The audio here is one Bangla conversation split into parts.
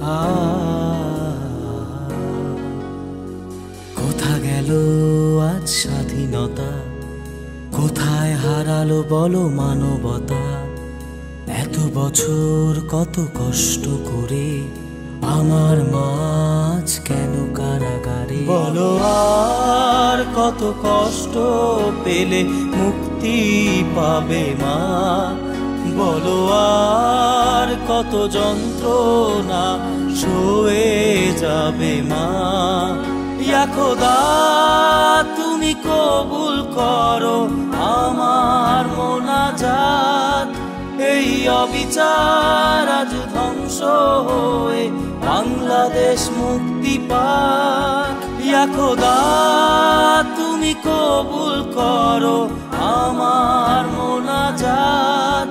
আ কোথা গেল আজ স্বাধীনতা, কোথায় হারালো বলো মানবতা? এত বছর কত কষ্ট করে আমার মাছ কেন কারাগারে? বলো আর কত কষ্ট পেলে মুক্তি পাবে মা? বলো আর কত যন্ত্রণা সয়ে যাবে মা? ইয়া খোদা তুমি কবুল করো আমার মোনাজাত, এই অবিচার আজ ধ্বংস হয়ে বাংলাদেশ মুক্তি পাক। ইয়া খোদা তুমি কবুল করো আমার মোনাজাত,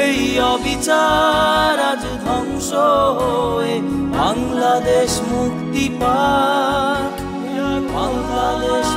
এই অবিচার আজ ধ্বংস হয়ে বাংলাদেশ মুক্তি পাক। বাংলাদেশ